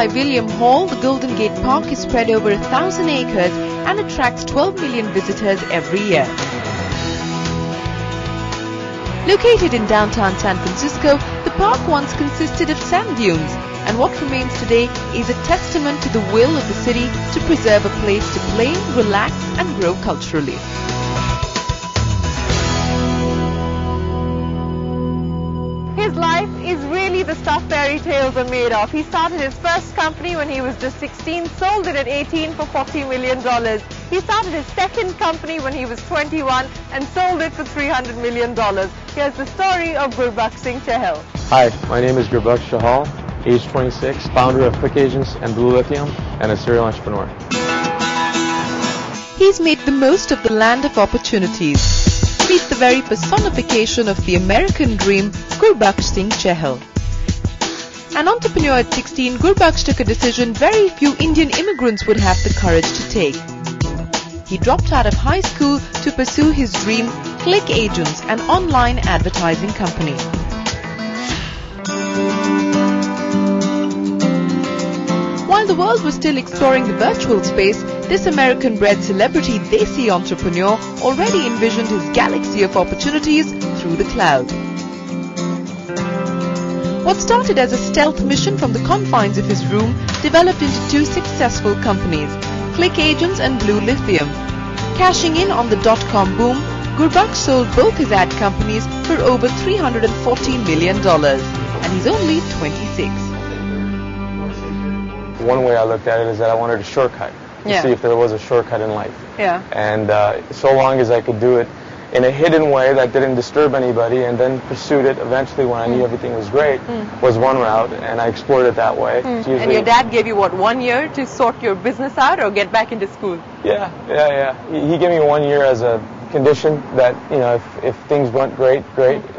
by William Hall, the Golden Gate Park is spread over 1,000 acres and attracts 12 million visitors every year. Located in downtown San Francisco, the park once consisted of sand dunes, and what remains today is a testament to the will of the city to preserve a place to play, relax and grow culturally. His life is really the stuff fairy tales are made of. He started his first company when he was just 16, sold it at 18 for $40 million. He started his second company when he was 21 and sold it for $300 million. Here's the story of Gurubaksh Chahal. Hi, my name is Gurubaksh Chahal, age 26, founder of Click Agents and Blue Lithium, and a serial entrepreneur. He's made the most of the land of opportunities. He's the very personification of the American dream, Gurubaksh Chahal. An entrepreneur at 16, Gurubaksh took a decision very few Indian immigrants would have the courage to take. He dropped out of high school to pursue his dream, Click Agents, an online advertising company. While the world was still exploring the virtual space, this American-bred celebrity Desi entrepreneur already envisioned his galaxy of opportunities through the cloud. What started as a stealth mission from the confines of his room developed into two successful companies, Click Agents and Blue Lithium. Cashing in on the dot-com boom, Gurubaksh sold both his ad companies for over $340 million, and he's only 26. One way I looked at it is that I wanted a shortcut to see if there was a shortcut in life. And so long as I could do it in a hidden way that didn't disturb anybody, and then pursued it eventually when I knew everything was great, was one route, and I explored it that way. And your dad gave you, what, 1 year to sort your business out or get back into school? Yeah. He gave me 1 year as a condition that, you know, if things went great.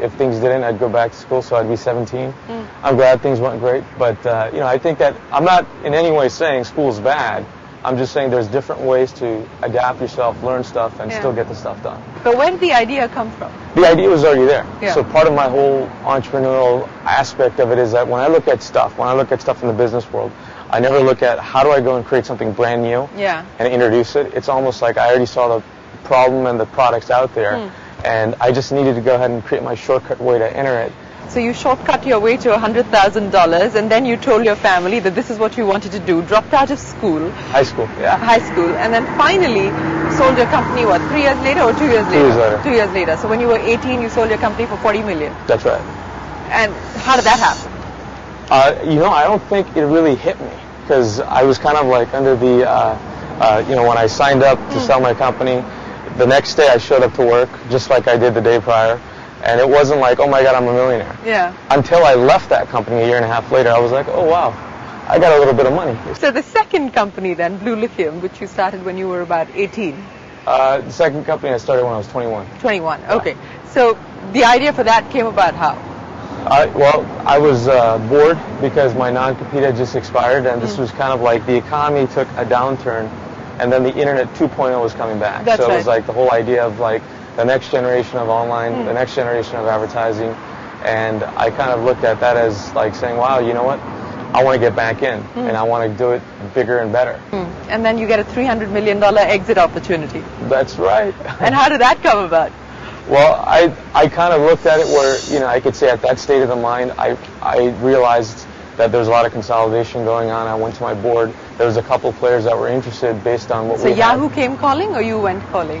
If things didn't, I'd go back to school, so I'd be 17. I'm glad things went great, but, you know, I think that I'm not in any way saying school's bad. I'm just saying there's different ways to adapt yourself, learn stuff, and still get the stuff done. But where did the idea come from? The idea was already there. So part of my whole entrepreneurial aspect of it is that when I look at stuff in the business world, I never look at how do I go and create something brand new and introduce it. It's almost like I already saw the problem and the products out there, and I just needed to go ahead and create my shortcut way to enter it. So you shortcut your way to $100,000, and then you told your family that this is what you wanted to do, dropped out of school. High school, High school, and then finally sold your company, what, 3 years later or 2 years later? 2 years later. 2 years later. So when you were 18, you sold your company for $40 million. That's right. And how did that happen? You know, I don't think it really hit me, because I was kind of like under the, you know, when I signed up to sell my company, the next day I showed up to work, just like I did the day prior. And it wasn't like, oh my God, I'm a millionaire. Until I left that company a year and a half later, I was like, oh wow, I got a little bit of money. So the second company then, Blue Lithium, which you started when you were about 18. The second company I started when I was 21. 21, okay. So the idea for that came about how? Well, I was bored because my non-compete had just expired, and this was kind of like the economy took a downturn, and then the Internet 2.0 was coming back. That's so it right. was like the whole idea of like the next generation of online, the next generation of advertising, and I kind of looked at that as like saying, wow, you know what, I want to get back in, and I want to do it bigger and better. And then you get a $300 million exit opportunity. That's right. And how did that come about? Well, I kind of looked at it where, you know, I could say at that state of the mind, I realized that there was a lot of consolidation going on. I went to my board. There was a couple of players that were interested based on what we had. So Yahoo came calling, or you went calling?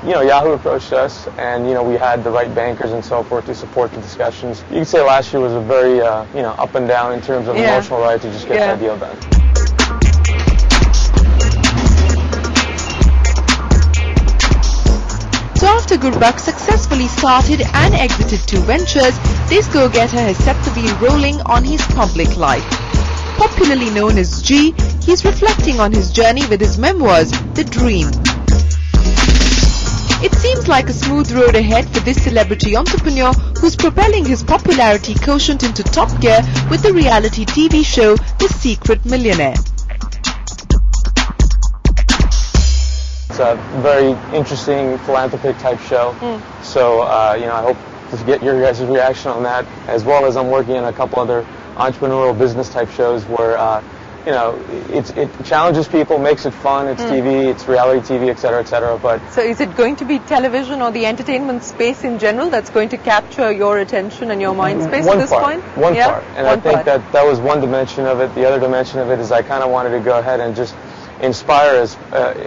You know, Yahoo approached us, and, you know, we had the right bankers and so forth to support the discussions. You could say last year was a very, you know, up and down in terms of emotional ride to just get that deal done. So after Gurubaksh successfully started and exited two ventures, this go-getter has set the wheel rolling on his public life. Popularly known as G, he's reflecting on his journey with his memoirs, The Dream. It seems like a smooth road ahead for this celebrity entrepreneur who's propelling his popularity quotient into top gear with the reality TV show The Secret Millionaire. It's a very interesting philanthropic type show, so you know, I hope to get your guys' reaction on that, as well as I'm working on a couple other entrepreneurial business type shows where you know, it challenges people, makes it fun. It's TV, it's reality TV, etc., etc. But so, is it going to be television or the entertainment space in general that's going to capture your attention and your mind space at this point? One part, and I think that was one dimension of it. The other dimension of it is I kind of wanted to go ahead and just inspire, as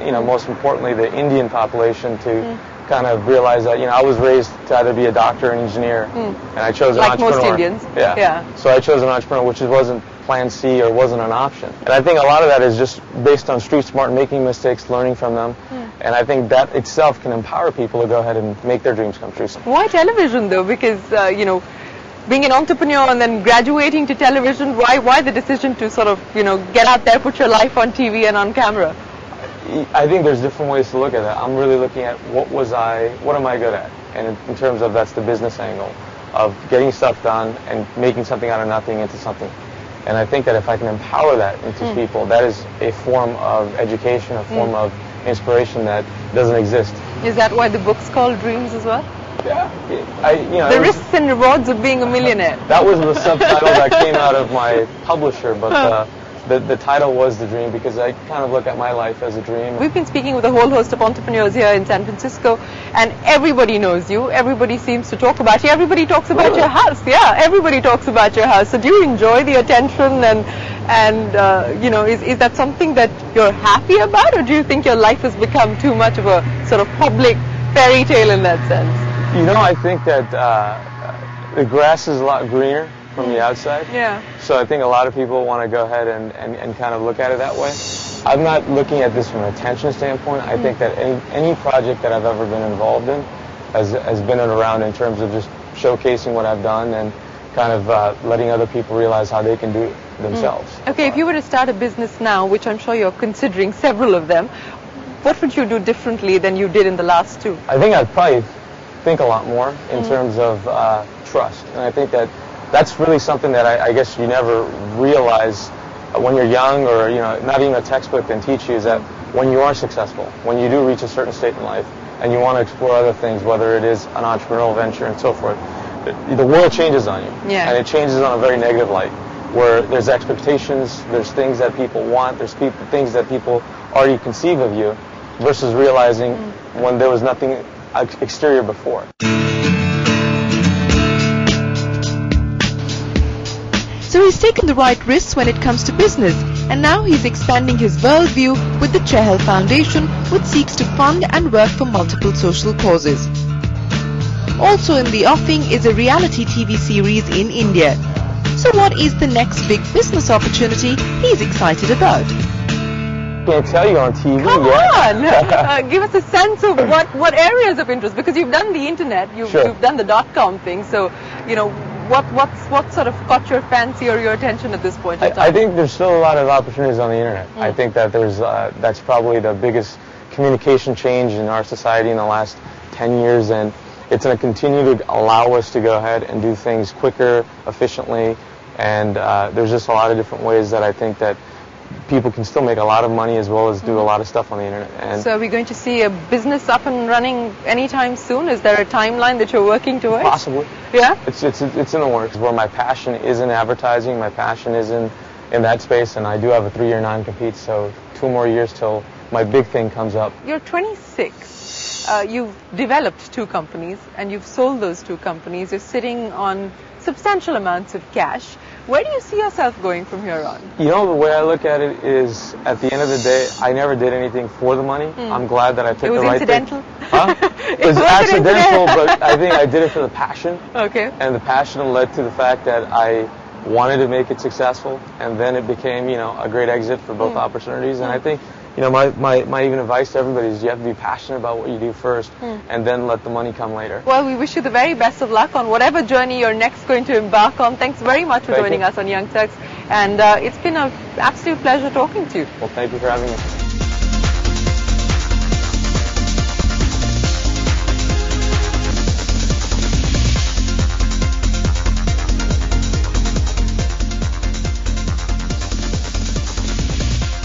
you know, most importantly, the Indian population to kind of realize that, you know, I was raised to either be a doctor or an engineer, and I chose an entrepreneur. Like most Indians. Yeah. So I chose an entrepreneur, which wasn't plan C or wasn't an option. And I think a lot of that is just based on street smart, making mistakes, learning from them. And I think that itself can empower people to go ahead and make their dreams come true. Why television though? Because, you know, being an entrepreneur and then graduating to television, why the decision to sort of, you know, get out there, put your life on TV and on camera? I think there's different ways to look at that. I'm really looking at what am I good at? And in terms of that's the business angle of getting stuff done and making something out of nothing into something. And I think that if I can empower that into people, that is a form of education, a form of inspiration that doesn't exist. Is that why the book's called Dreams as well? Yeah. The risks and rewards of being a millionaire. That was the subtitle that came out of my publisher, but the title was The Dream because I kind of look at my life as a dream. We've been speaking with a whole host of entrepreneurs here in San Francisco, and everybody knows you. Everybody seems to talk about you. Everybody talks about your house. Yeah, everybody talks about your house. So do you enjoy the attention and you know, is that something that you're happy about, or do you think your life has become too much of a sort of public fairy tale in that sense? You know, I think that the grass is a lot greener from the outside. Yeah. So I think a lot of people want to go ahead and kind of look at it that way. I'm not looking at this from an attention standpoint. I think that any project that I've ever been involved in has been around in terms of just showcasing what I've done and kind of letting other people realize how they can do it themselves. Okay, if you were to start a business now, which I'm sure you're considering several of them, what would you do differently than you did in the last two? I think I'd probably think a lot more in terms of trust. And I think that that's really something that I guess you never realize when you're young, or, you know, not even a textbook can teach you, is that when you are successful, when you do reach a certain state in life and you want to explore other things, whether it is an entrepreneurial venture and so forth, the world changes on you. Yeah. And it changes on a very negative light, where there's expectations, there's things that people want, there's things that people already conceive of you, versus realizing when there was nothing exterior before. So he's taken the right risks when it comes to business, and now he's expanding his worldview with the Chahal Foundation, which seeks to fund and work for multiple social causes. Also in the offing is a reality TV series in India. So what is the next big business opportunity he's excited about? Can't tell you on TV Come yet. on! Give us a sense of what areas of interest, because you've done the internet, you've done the .com thing, so, you know, what sort of caught your fancy or your attention at this point in time? I think there's still a lot of opportunities on the internet. I think that that's probably the biggest communication change in our society in the last 10 years, and it's going to continue to allow us to go ahead and do things quicker, efficiently, and there's just a lot of different ways that I think that people can still make a lot of money as well as do a lot of stuff on the internet. And so are we going to see a business up and running anytime soon? Is there a timeline that you're working towards? Possibly. Yeah? It's in the works. Where my passion is in advertising, my passion is in that space, and I do have a 3-year non-compete, so 2 more years till my big thing comes up. You're 26. You've developed 2 companies, and you've sold those 2 companies. You're sitting on substantial amounts of cash. Where do you see yourself going from here on? You know, the way I look at it is, at the end of the day, I never did anything for the money. I'm glad that I took the right thing. It was incidental? Huh? It was accidental, but I think I did it for the passion. Okay. And the passion led to the fact that I wanted to make it successful, and then it became, you know, a great exit for both opportunities. And I think, you know, my even advice to everybody is you have to be passionate about what you do first, and then let the money come later. Well, we wish you the very best of luck on whatever journey you're next going to embark on. Thanks very much for joining us on Young Turks, and it's been an absolute pleasure talking to you. Well, thank you for having me.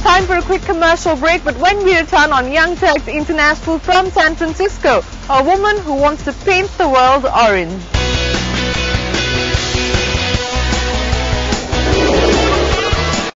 Time for a quick commercial break, but when we return on Young Turks International from San Francisco, a woman who wants to paint the world orange.